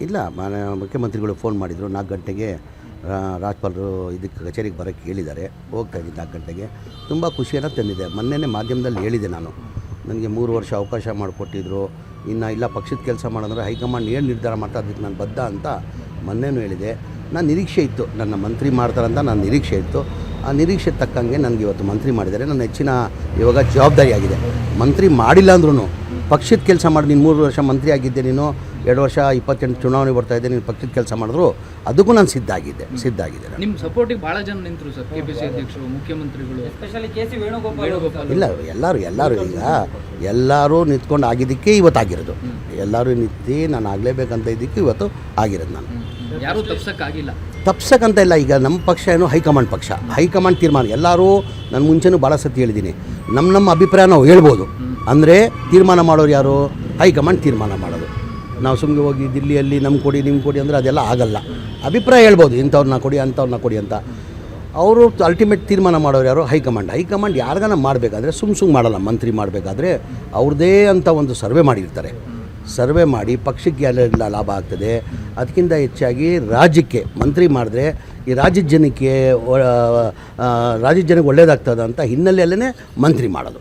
ಇಲ್ಲ ಮುಖ್ಯಮಂತ್ರಿಗಳು ಫೋನ್ ಮಾಡಿದರು 4 ಗಂಟೆಗೆ ರಾಜ್ಪಾಲರು ಇದಕ್ಕೆ ಕಚೇರಿಗೆ ಬರೋಕ್ಕೆ ಹೇಳಿದ್ದಾರೆ. ಹೋಗ್ತಾಯಿದ್ದೀನಿ 4 ಗಂಟೆಗೆ. ತುಂಬ ಖುಷಿಯನ್ನು ತಂದಿದೆ. ಮೊನ್ನೆ ಮಾಧ್ಯಮದಲ್ಲಿ ಹೇಳಿದೆ ನಾನು, ನನಗೆ 3 ವರ್ಷ ಅವಕಾಶ ಮಾಡಿಕೊಟ್ಟಿದ್ರು. ಇನ್ನು ಇಲ್ಲ ಪಕ್ಷದ ಕೆಲಸ ಮಾಡೋದಂದ್ರೆ ಹೈಕಮಾಂಡ್ ಏನು ನಿರ್ಧಾರ ಮಾಡ್ತಾರೆ ಅದಕ್ಕೆ ನಾನು ಬದ್ಧ ಅಂತ ಮೊನ್ನೆನೂ ಹೇಳಿದೆ. ನಾನು ನಿರೀಕ್ಷೆ ಇತ್ತು, ನನ್ನ ಮಂತ್ರಿ ಮಾಡ್ತಾರಂತ ನನ್ನ ನಿರೀಕ್ಷೆ ಇತ್ತು. ಆ ನಿರೀಕ್ಷೆ ತಕ್ಕಂಗೆ ನನಗೆ ಇವತ್ತು ಮಂತ್ರಿ ಮಾಡಿದ್ದಾರೆ. ನನ್ನ ಹೆಚ್ಚಿನ ಇವಾಗ ಜವಾಬ್ದಾರಿಯಾಗಿದೆ. ಮಂತ್ರಿ ಮಾಡಿಲ್ಲ ಅಂದ್ರೂ ಪಕ್ಷದ ಕೆಲಸ ಮಾಡಿ, ನೀನು 3 ವರ್ಷ ಮಂತ್ರಿ ಆಗಿದ್ದೆ, ನೀನು 2 ವರ್ಷ 28 ಚುನಾವಣೆ ಬರ್ತಾಯಿದ್ದೆ, ನೀನು ಪಕ್ಷದ ಕೆಲಸ ಮಾಡಿದ್ರು ಅದಕ್ಕೂ ನಾನು ಸಿದ್ಧ ಆಗಿದ್ದೆ. ನಿಮ್ಮ ಸಪೋರ್ಟಿಗೆ ಭಾಳ ಜನ ನಿಂತರು ಸರ್, KPC ಅಧ್ಯಕ್ಷರು, ಮುಖ್ಯಮಂತ್ರಿಗಳು, ಎಸ್ಪೆಷಲಿ KC ವೇಣುಗೋಪಾಲ್. ಇಲ್ಲ ಎಲ್ಲರೂ ಈಗ ಎಲ್ಲರೂ ನಿಂತ್ಕೊಂಡು ಆಗಿದ್ದಕ್ಕೆ ಇವತ್ತಾಗಿರೋದು. ಎಲ್ಲರೂ ನಿಂತು ನಾನು ಆಗಲೇಬೇಕಂತ ಇದ್ದಕ್ಕೆ ಇವತ್ತು ಆಗಿರೋದು. ನಾನು ಯಾರೂ ತಪ್ಸಕ್ಕಾಗಿಲ್ಲ, ತಪ್ಸಕ್ಕಂತ ಇಲ್ಲ. ಈಗ ನಮ್ಮ ಪಕ್ಷ ಏನು ಹೈಕಮಾಂಡ್ ಪಕ್ಷ, ಹೈಕಮಾಂಡ್ ತೀರ್ಮಾನ. ಎಲ್ಲರೂ ನಾನು ಮುಂಚೆನೂ ಭಾಳ ಸತಿ ಹೇಳಿದ್ದೀನಿ, ನಮ್ಮ ಅಭಿಪ್ರಾಯ ನಾವು ಹೇಳ್ಬೋದು. ಅಂದರೆ ತೀರ್ಮಾನ ಮಾಡೋರು ಯಾರು? ಹೈಕಮಾಂಡ್ ತೀರ್ಮಾನ ಮಾಡೋದು. ನಾವು ಸುಮ್ಮನೆ ಹೋಗಿ ದಿಲ್ಲಿಯಲ್ಲಿ ನಮ್ಮ ಕೊಡಿ ಅಂದರೆ ಅದೆಲ್ಲ ಆಗಲ್ಲ. ಅಭಿಪ್ರಾಯ ಹೇಳ್ಬೋದು, ಇಂಥವ್ರನ್ನ ಕೊಡಿ ಅಂಥವ್ರನ್ನ ಕೊಡಿ ಅಂತ. ಅವರು ಅಲ್ಟಿಮೇಟ್ ತೀರ್ಮಾನ ಮಾಡೋರು ಯಾರು? ಹೈಕಮಾಂಡ್ ಯಾರಿಗಾನ ಮಾಡಬೇಕಾದ್ರೆ ಸುಮ್ಮ ಮಾಡಲ್ಲ. ಮಂತ್ರಿ ಮಾಡಬೇಕಾದ್ರೆ ಅವ್ರದ್ದೇ ಅಂತ ಒಂದು ಸರ್ವೆ ಮಾಡಿರ್ತಾರೆ. ಸರ್ವೆ ಮಾಡಿ ಪಕ್ಷಕ್ಕೆ ಎಲ್ಲ ಲಾಭ ಆಗ್ತದೆ, ಅದಕ್ಕಿಂತ ಹೆಚ್ಚಾಗಿ ರಾಜ್ಯಕ್ಕೆ ಮಂತ್ರಿ ಮಾಡಿದ್ರೆ ಈ ರಾಜ್ಯದ ಜನಕ್ಕೆ ಒಳ್ಳೇದಾಗ್ತದೆ ಅಂತ ಹಿನ್ನೆಲೆಯಲ್ಲೇ ಮಂತ್ರಿ ಮಾಡೋದು.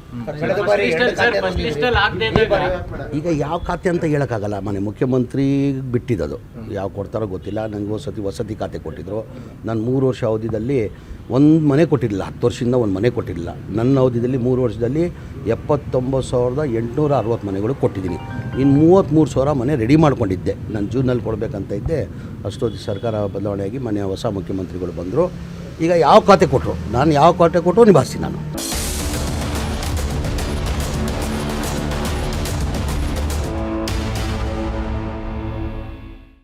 ಈಗ ಯಾವ ಖಾತೆ ಅಂತ ಹೇಳೋಕ್ಕಾಗಲ್ಲ, ಮನೆ ಮುಖ್ಯಮಂತ್ರಿ ಬಿಟ್ಟಿದ್ದದು. ಯಾವ ಕೊಡ್ತಾರೋ ಗೊತ್ತಿಲ್ಲ. ನನಗೆ ವಸತಿ ಖಾತೆ ಕೊಟ್ಟಿದ್ದರು. ನಾನು 3 ವರ್ಷ ಅವಧಿಯಲ್ಲಿ ಒಂದು ಮನೆ ಕೊಟ್ಟಿರಲಿಲ್ಲ. 10 ವರ್ಷದಿಂದ ಒಂದು ಮನೆ ಕೊಟ್ಟಿರಲಿಲ್ಲ. ನನ್ನ ಅವಧಿಯಲ್ಲಿ 3 ವರ್ಷದಲ್ಲಿ 79,860 ಮನೆಗಳು ಕೊಟ್ಟಿದ್ದೀನಿ. ಇನ್ನು 33,000 ಮನೆ ರೆಡಿ ಮಾಡ್ಕೊಂಡಿದ್ದೆ. ನಾನು ಜೂನಲ್ಲಿ ಕೊಡಬೇಕಂತ ಇದ್ದೆ. ಅಷ್ಟೊಂದು ಸರ್ಕಾರ ಬದಲಾವಣೆಯಾಗಿ ಹೊಸ ಮುಖ್ಯಮಂತ್ರಿಗಳು ಬಂದರು. ಈಗ ಯಾವ ಖಾತೆ ಕೊಟ್ಟರು, ನಾನು ಯಾವ ಖಾತೆ ಕೊಟ್ಟರು ನಿಭಾಯಿಸ್ತೀನಿ ನಾನು.